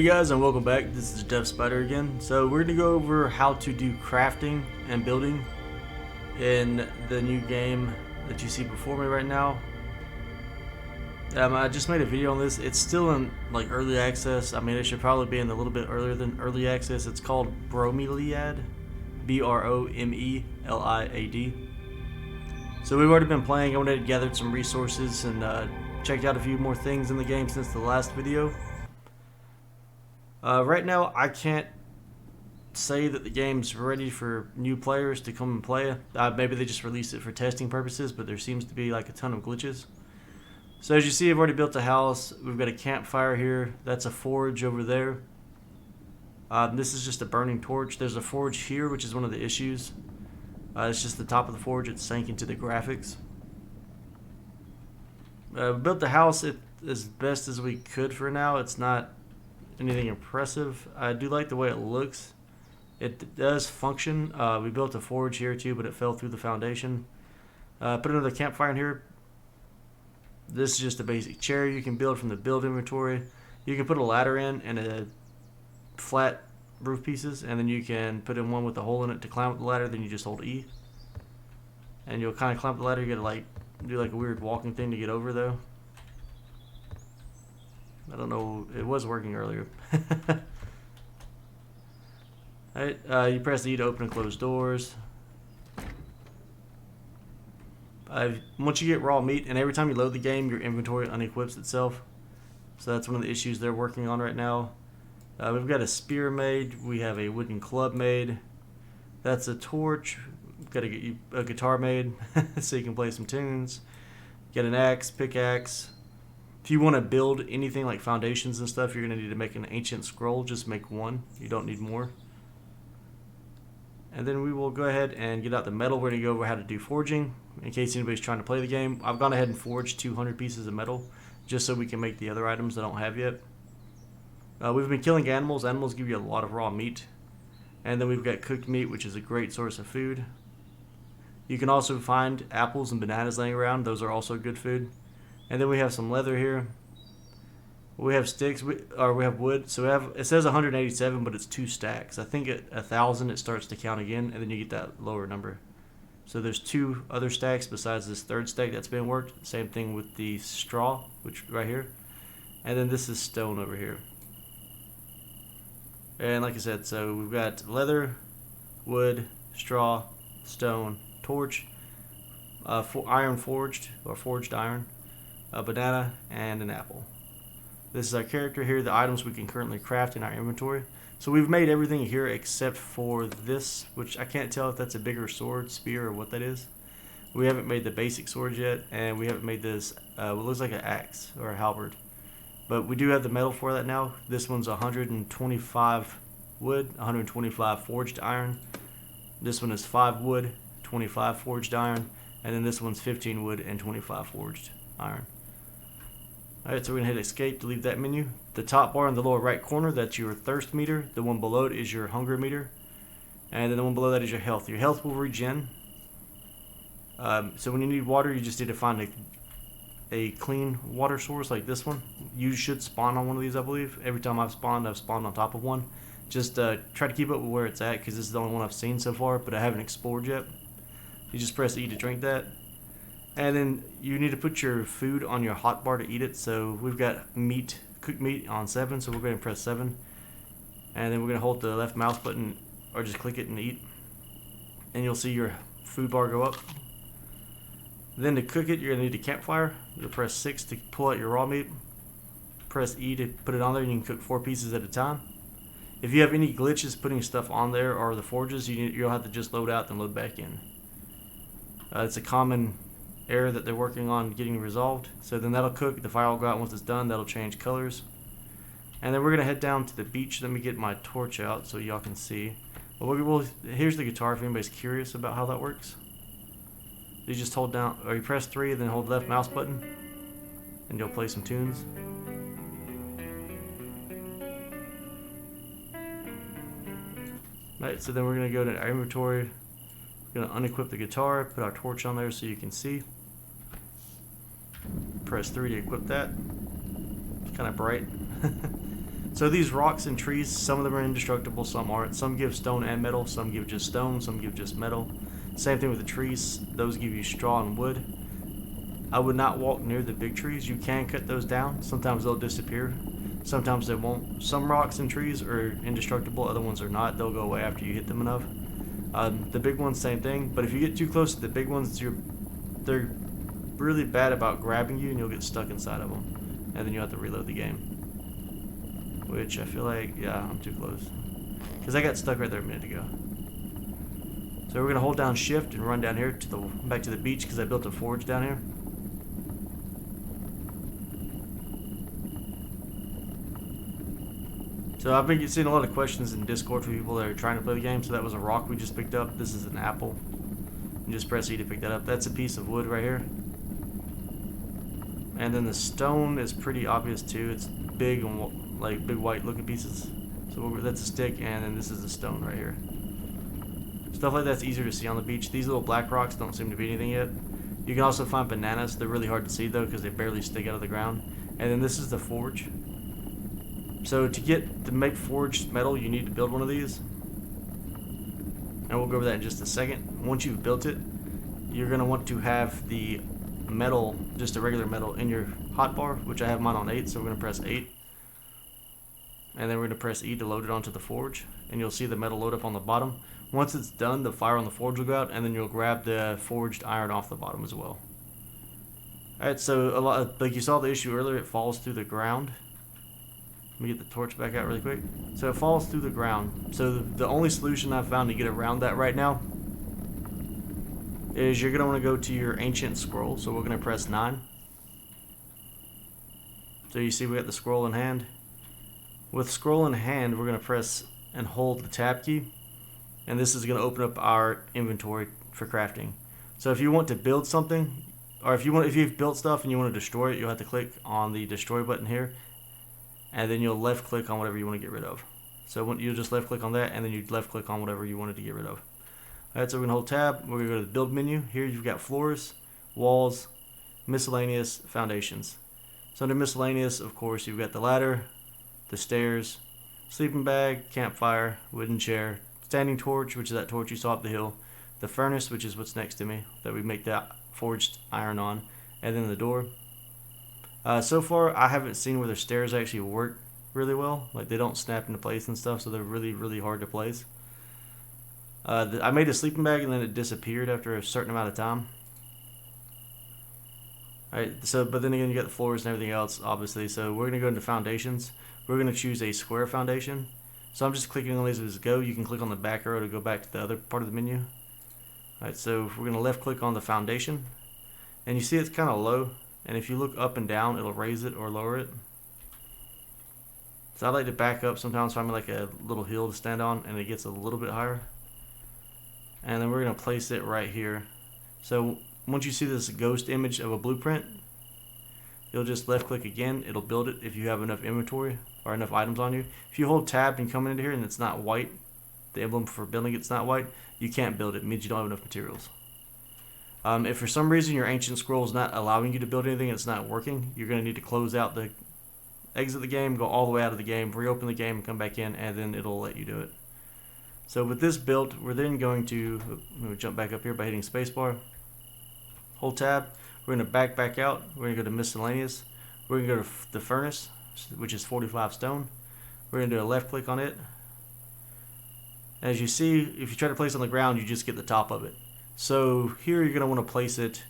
Hey guys, and welcome back. This is Deftspider again. So we're going to go over how to do crafting and building in the new game that you see before me right now. I just made a video on this. It's still in like early access. I mean, it should probably be in a little bit earlier than early access. It's called Bromeliad, Bromeliad. So we've already been playing. I went ahead and gathered some resources and checked out a few more things in the game since the last video. Right now, I can't say that the game's ready for new players to come and play. Maybe they just released it for testing purposes, but there seems to be like a ton of glitches. So as you see, I've already built a house. We've got a campfire here. That's a forge over there. This is just a burning torch. There's a forge here, which is one of the issues. It's just the top of the forge. It's sank into the graphics. We built the house as best as we could for now. It's not anything impressive. I do like the way it looks. It does function. We built a forge here too, but it fell through the foundation. Put another campfire in here. This is just a basic chair you can build from the build inventory. You can put a ladder in and a flat roof pieces, and then you can put in one with a hole in it to climb up the ladder. Then you just hold E, and you'll kind of climb up the ladder. You gotta like do like a weird walking thing to get over though. I don't know, it was working earlier. Alright, you press E to open and close doors. Once you get raw meat, and every time you load the game, your inventory unequips itself. So that's one of the issues they're working on right now. We've got a spear made. We have a wooden club made. That's a torch. We've got a guitar made so you can play some tunes. Get an axe, pickaxe. If you want to build anything like foundations and stuff, you're going to need to make an ancient scroll. Just make one. You don't need more. And then we will go ahead and get out the metal. We're going to go over how to do forging in case anybody's trying to play the game. I've gone ahead and forged 200 pieces of metal just so we can make the other items I don't have yet. We've been killing animals. Animals give you a lot of raw meat. And then we've got cooked meat, which is a great source of food. You can also find apples and bananas laying around. Those are also good food. And then we have some leather here. We have sticks, we have wood. So it says 187, but it's 2 stacks. I think at 1,000 it starts to count again, and then you get that lower number. So there's 2 other stacks besides this 3rd stack that's been worked. Same thing with the straw, which right here. And then this is stone over here. And like I said, so we've got leather, wood, straw, stone, torch, iron forged, or forged iron, a banana, and an apple. This is our character here, the items we can currently craft in our inventory. So we've made everything here except for this, which I can't tell if that's a bigger sword, spear, or what that is. We haven't made the basic swords yet, and we haven't made this, what looks like an axe or a halberd. But we do have the metal for that now. This one's 125 wood, 125 forged iron. This one is 5 wood, 25 forged iron. And then this one's 15 wood and 25 forged iron. Alright, so we're going to hit escape to leave that menu. The top bar in the lower right corner, that's your thirst meter. The one below it is your hunger meter. And then the one below that is your health. Your health will regen. So when you need water, you just need to find a clean water source like this one. You should spawn on one of these, I believe. Every time I've spawned on top of one. Just try to keep up with where it's at, because this is the only one I've seen so far, but I haven't explored yet. You just press E to drink that. And then you need to put your food on your hotbar to eat it. So we've got meat, cooked meat on 7, so we're going to press 7. And then we're going to hold the left mouse button, or just click it and eat. And you'll see your food bar go up. Then to cook it, you're going to need a campfire. You'll press 6 to pull out your raw meat. Press E to put it on there, and you can cook 4 pieces at a time. If you have any glitches putting stuff on there or the forges, you'll have to just load out and load back in. It's a common error that they're working on getting resolved. So then that'll cook. The fire will go out once it's done. That'll change colors. And then we're going to head down to the beach. Let me get my torch out so y'all can see. But here's the guitar if anybody's curious about how that works. You just hold down, or you press 3, then hold the left mouse button, and you'll play some tunes. Right, so then we're going to go to our inventory. We're going to unequip the guitar, put our torch on there so you can see. Press 3 to equip that. It's kind of bright. So these rocks and trees, some of them are indestructible, some aren't. Some give stone and metal, some give just stone, some give just metal. Same thing with the trees, those give you straw and wood. I would not walk near the big trees. You can cut those down. Sometimes they'll disappear. Sometimes they won't. Some rocks and trees are indestructible, other ones are not. They'll go away after you hit them enough. The big ones, same thing. But if you get too close to the big ones, they're really bad about grabbing you and you'll get stuck inside of them. And then you have to reload the game. Which I feel like, yeah, I'm too close. Because I got stuck right there a minute ago. So we're going to hold down shift and run down here to back to the beach because I built a forge down here. So I've been seeing a lot of questions in Discord for people that are trying to play the game. So that was a rock we just picked up. This is an apple. You just press E to pick that up. That's a piece of wood right here. And then the stone is pretty obvious too. It's big and like big white looking pieces. So that's a stick, and then this is a stone right here. Stuff like that's easier to see on the beach. These little black rocks don't seem to be anything yet. You can also find bananas. They're really hard to see though because they barely stick out of the ground. And then this is the forge. So to make forged metal, you need to build one of these. And we'll go over that in just a second. Once you've built it, you're going to want to have the metal, just a regular metal, in your hotbar, which I have mine on 8, so we're going to press 8. And then we're going to press E to load it onto the forge. And you'll see the metal load up on the bottom. Once it's done, the fire on the forge will go out, and then you'll grab the forged iron off the bottom as well. Alright, so like you saw the issue earlier, it falls through the ground. Let me get the torch back out really quick. So it falls through the ground. So the only solution I've found to get around that right now is you're going to want to go to your ancient scroll. So we're going to press 9. So you see we got the scroll in hand. With scroll in hand, we're going to press and hold the tab key. And this is going to open up our inventory for crafting. So if you want to build something, or if you've built stuff and you want to destroy it, you'll have to click on the destroy button here. And then you'll left click on whatever you want to get rid of. So you'll just left click on that, and then you left click on whatever you wanted to get rid of. Alright, so we're going to hold tab. We're going to go to the build menu. Here you've got floors, walls, miscellaneous, foundations. So under miscellaneous, of course, you've got the ladder, the stairs, sleeping bag, campfire, wooden chair, standing torch, which is that torch you saw up the hill, the furnace, which is what's next to me, that we make that forged iron on, and then the door. So far, I haven't seen where the stairs actually work really well. Like, they don't snap into place and stuff, so they're really, really hard to place. I made a sleeping bag, and then it disappeared after a certain amount of time. Alright, but then again, you got the floors and everything else, obviously. So we're going to go into foundations. We're going to choose a square foundation. So I'm just clicking on these as go. You can click on the back arrow to go back to the other part of the menu. Alright, so we're going to left click on the foundation. And you see it's kind of low. And if you look up and down, it'll raise it or lower it. So I like to back up sometimes, find me like a little hill to stand on, and it gets a little bit higher. And then we're going to place it right here. So once you see this ghost image of a blueprint, you'll just left click again. It'll build it if you have enough inventory or enough items on you. If you hold tab and come into here and it's not white, the emblem for building it's not white, you can't build it. It means you don't have enough materials. If for some reason your ancient scroll is not allowing you to build anything, it's not working, you're going to need to close out exit the game, go all the way out of the game, reopen the game, and come back in, and then it'll let you do it. So with this built, we're then going to jump back up here by hitting spacebar, hold tab. We're going to back out. We're going to go to miscellaneous. We're going to go to the furnace, which is 45 stone. We're going to do a left click on it. As you see, if you try to place it on the ground, you just get the top of it. So here you're going to want to place it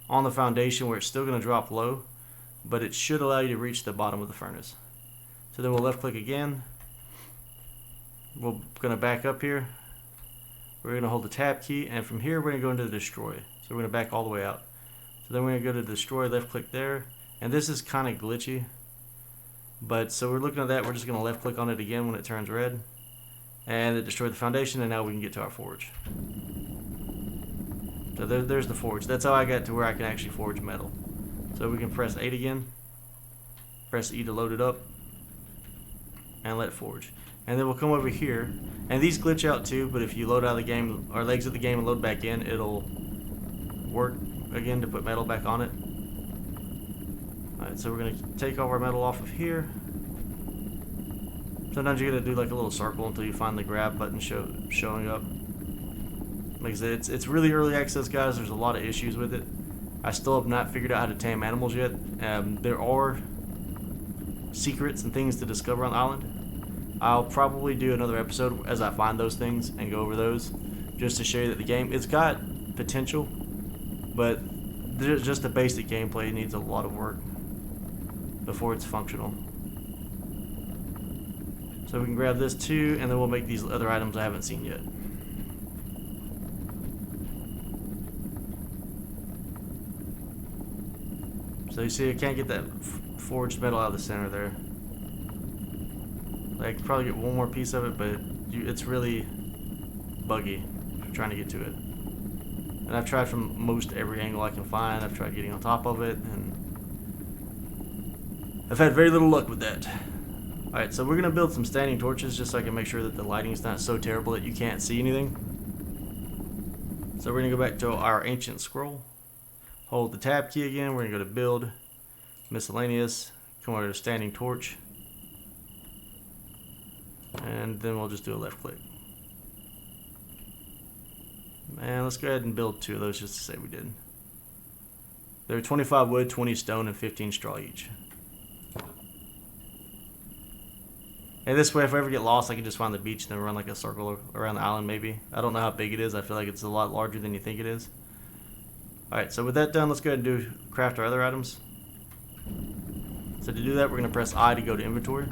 on the foundation where it's still going to drop low, but it should allow you to reach the bottom of the furnace. So then we'll left click again. We're going to back up here. We're going to hold the tab key, and from here we're going to go into the destroy. So we're going to back all the way out. So then we're going to go to destroy, left click there, and this is kind of glitchy. But so we're looking at that, we're just going to left click on it again when it turns red. And it destroyed the foundation, and now we can get to our forge. So there's the forge. That's how I got to where I can actually forge metal. So we can press 8 again, press E to load it up, and let it forge. And then we'll come over here, and these glitch out too, but if you load out of the game, or exit the game and load back in, it'll work again to put metal back on it. Alright, so we're going to take all our metal off of here. Sometimes you gotta do like a little circle until you find the grab button showing up. Like I said, it's really early access, guys. There's a lot of issues with it. I still have not figured out how to tame animals yet. There are secrets and things to discover on the island. I'll probably do another episode as I find those things and go over those, just to show you that the game, it's got potential, but just the basic gameplay needs a lot of work before it's functional. So we can grab this too, and then we'll make these other items I haven't seen yet. So you see I can't get that forged metal out of the center there. I could probably get one more piece of it, but it's really buggy trying to get to it. And I've tried from most every angle I can find. I've tried getting on top of it, and I've had very little luck with that. Alright, so we're going to build some standing torches just so I can make sure that the lighting's not so terrible that you can't see anything. So we're going to go back to our ancient scroll. Hold the tab key again. We're going to go to build, miscellaneous, come over to standing torch. And then we'll just do a left click. And let's go ahead and build 2 of those just to say we did. They're 25 wood, 20 stone, and 15 straw each. And this way, if I ever get lost, I can just find the beach and then run like a circle around the island maybe. I don't know how big it is. I feel like it's a lot larger than you think it is. Alright, so with that done, let's go ahead and craft our other items. So to do that, we're going to press I to go to inventory.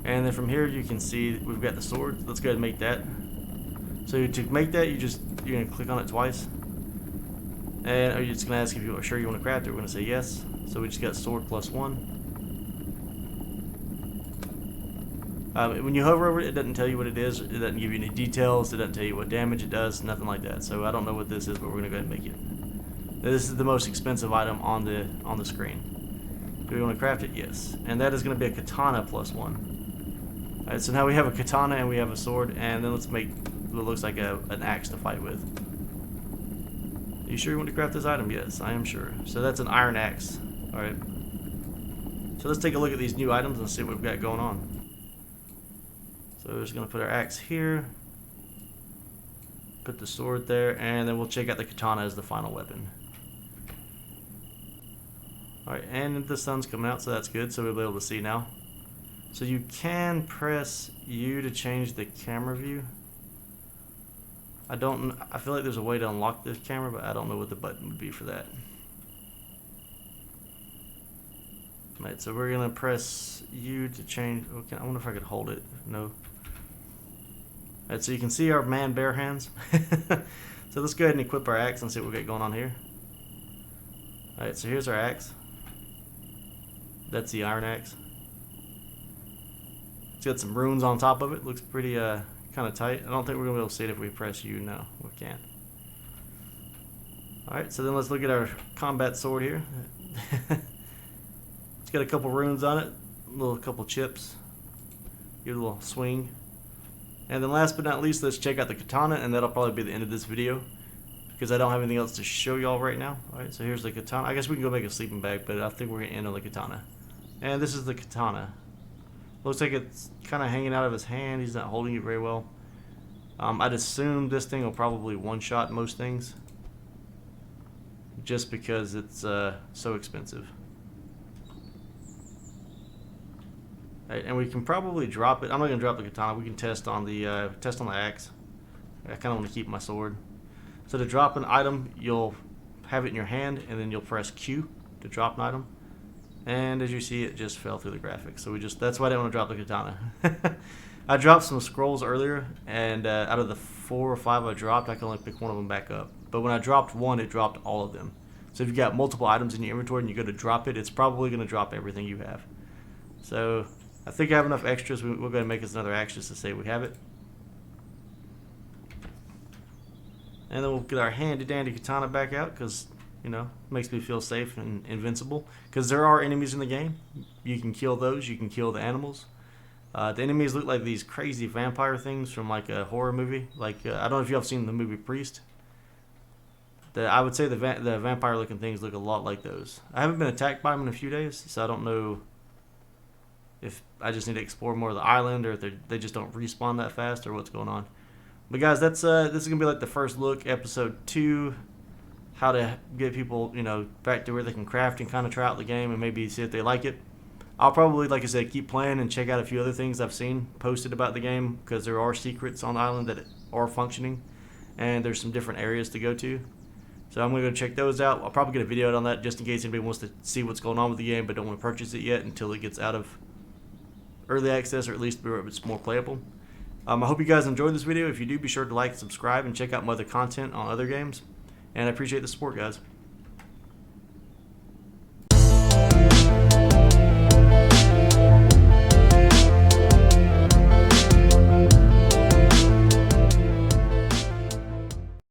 And then from here, you can see we've got the sword. Let's go ahead and make that. So to make that, you're going to click on it twice. And are you just going to ask if you're sure you want to craft it? We're going to say yes. So we just got sword plus 1. When you hover over it, it doesn't tell you what it is. It doesn't give you any details. It doesn't tell you what damage it does. Nothing like that. So I don't know what this is, but we're going to go ahead and make it. This is the most expensive item on the screen. Do we want to craft it? Yes. And that is going to be a katana plus 1. Alright, so now we have a katana and we have a sword, and then let's make what looks like an axe to fight with. Are you sure you want to craft this item? Yes, I am sure. So that's an iron axe. Alright. So let's take a look at these new items and see what we've got going on. So we're just going to put our axe here. Put the sword there, and then we'll check out the katana as the final weapon. Alright, and the sun's coming out, so that's good, so we'll be able to see now. So you can press U to change the camera view. I feel like there's a way to unlock this camera, but I don't know what the button would be for that. Right, so we're gonna press U to change. Okay, I wonder if I could hold it. No. Alright, so you can see our man bare hands. So let's go ahead and equip our axe and see what we got going on here. Alright, so here's our axe. That's the iron axe. It's got some runes on top of it. Looks pretty kind of tight. I don't think we're going to be able to see it if we press U. No, we can't. Alright, so then let's look at our combat sword here. It's got a couple runes on it. A couple chips. Give it a little swing. And then last but not least, let's check out the katana, and that'll probably be the end of this video, because I don't have anything else to show y'all right now. Alright, so here's the katana. I guess we can go make a sleeping bag, but I think we're going to end on the katana. And this is the katana. Looks like it's kind of hanging out of his hand. He's not holding it very well. I'd assume this thing will probably one-shot most things, just because it's so expensive. Right, and we can probably drop it. I'm not going to drop the katana. We can test on the axe. I kind of want to keep my sword. So to drop an item, you'll have it in your hand, and then you'll press Q to drop an item. And as you see, it just fell through the graphics. So that's why I didn't want to drop the katana. I dropped some scrolls earlier, and out of the 4 or 5 I dropped, I can only pick one of them back up. But when I dropped one, it dropped all of them. So if you've got multiple items in your inventory and you go to drop it, it's probably going to drop everything you have. So I think I have enough extras. We'll go ahead and make us another axe just to say we have it. And then we'll get our handy dandy katana back out, because you know, makes me feel safe and invincible. Because there are enemies in the game. You can kill those. You can kill the animals. The enemies look like these crazy vampire things from like a horror movie. Like I don't know if you have seen the movie Priest. I would say the vampire looking things look a lot like those. I haven't been attacked by them in a few days, so I don't know if I just need to explore more of the island, or if they just don't respawn that fast, or what's going on. But guys, that's this is gonna be like the first look, episode 2, how to get people, back to where they can craft and kind of try out the game and maybe see if they like it. I'll probably, like I said, keep playing and check out a few other things I've seen posted about the game, because there are secrets on the island that are functioning, and there's some different areas to go to. So I'm going to go check those out. I'll probably get a video out on that just in case anybody wants to see what's going on with the game but don't want to purchase it yet until it gets out of early access, or at least where it's more playable. I hope you guys enjoyed this video. If you do, be sure to like, subscribe, and check out my other content on other games. And I appreciate the support, guys.